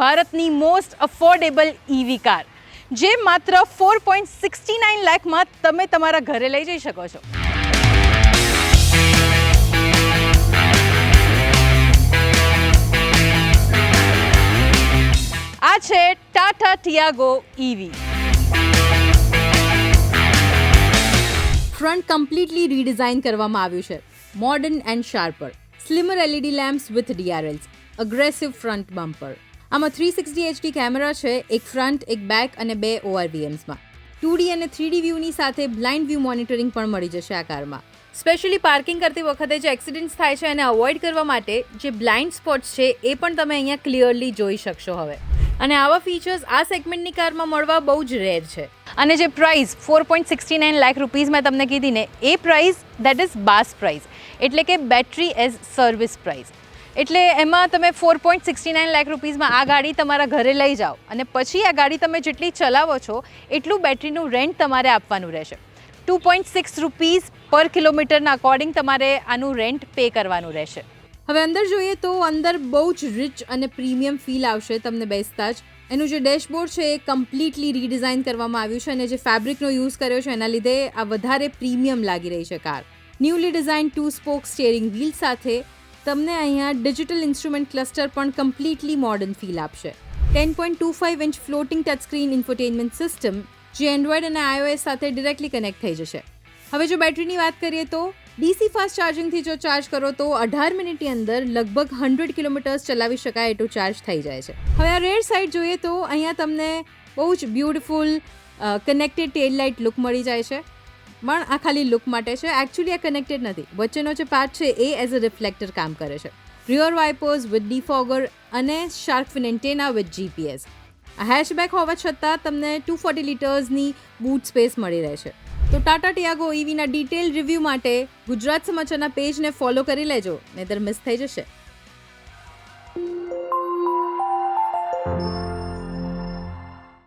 ભારતની most affordable EV car, જે માત્ર 4.69 લાખમાં તમે તમારા ઘરે લઈ જઈ શકો છો. આ છે Tata Tiago EV. Front completely redesign કરવામાં આવ્યું છે. Modern and sharper, slimmer LED lamps with DRLs, aggressive front bumper. આમાં 360 HD કેમેરા છે, એક ફ્રન્ટ, એક બેક અને 2 ORVMsમાં. 2D અને 3D વ્યૂની સાથે બ્લાઇન્ડ વ્યૂ મોનિટરિંગ પણ મળી જશે આ કારમાં. સ્પેશિયલી પાર્કિંગ કરતી વખતે જે એક્સિડન્ટ્સ થાય છે એને અવોઇડ કરવા માટે જે બ્લાઇન્ડ સ્પોટ્સ છે એ પણ તમે અહીંયા ક્લિયરલી જોઈ શકશો હવે. અને આવા ફીચર્સ આ સેગમેન્ટની કારમાં મળવા બહુ જ રેર છે. અને જે પ્રાઇસ 4.69 લાખ રૂપીઝ મેં તમને કીધી ને, એ price that is base price, એટલે કે બેટરી એઝ સર્વિસ પ્રાઇસ. એટલે એમાં તમે 4.69 લાખ રૂપીઝમાં આ ગાડી તમારા ઘરે લઈ જાઓ અને પછી આ ગાડી તમે જેટલી ચલાવો છો એટલું બેટરીનું રેન્ટ તમારે આપવાનું રહેશે. 2.6 રૂપીઝ પર કિલોમીટરના અકોર્ડિંગ તમારે આનું રેન્ટ પે કરવાનું રહેશે. હવે અંદર જોઈએ તો અંદર બહુ જ રિચ અને પ્રીમિયમ ફીલ આવશે તમને બેસતા જ. એનું જે ડેશબોર્ડ છે એ કમ્પ્લીટલી રીડિઝાઇન કરવામાં આવ્યું છે અને જે ફેબ્રિકનો યુઝ કર્યો છે એના લીધે આ વધારે પ્રીમિયમ લાગી રહી છે કાર. ન્યૂલી ડિઝાઇન 2-સ્પોક સ્ટીયરિંગ વ્હીલ સાથે તમને અહીંયા ડિજિટલ ઇન્સ્ટ્રુમેન્ટ ક્લસ્ટર પણ કમ્પ્લીટલી મોડર્ન ફીલ આપશે. 10.25 inch floating touchscreen infotainment system, જે એન્ડ્રોઇડ અને iOS સાથે ડિરેક્ટલી કનેક્ટ થઈ જશે. હવે જો બેટરીની વાત કરીએ તો DC ફાસ્ટ ચાર્જિંગથી જો ચાર્જ કરો તો 18 મિનિટની અંદર લગભગ 100 કિલોમીટર્સ ચલાવી શકાય એટલું ચાર્જ થઈ જાય છે. હવે આ રેર સાઇડ જોઈએ તો અહીંયા તમને બહુ જ beautiful connected tail light look મળી જાય છે. પણ આ ખાલી લુક માટે છે, એકચ્યુઅલી આ કનેક્ટેડ નથી. વચ્ચેનો જે પાર્ટ છે એ એઝ અ રિફ્લેક્ટર કામ કરે છે. રિયર વાઇપર્સ વિથ ડિફોગર અને shark fin antenna with GPS. આ હેશબેક હોવા છતાં તમને 240 લિટર્સની બૂટ સ્પેસ મળી રહેશે. તો ટાટા ટિયાગો EVના ડિટેલ રિવ્યૂ માટે ગુજરાત સમાચારના પેજને ફોલો કરી લેજો, નહીંતર મિસ થઈ જશે.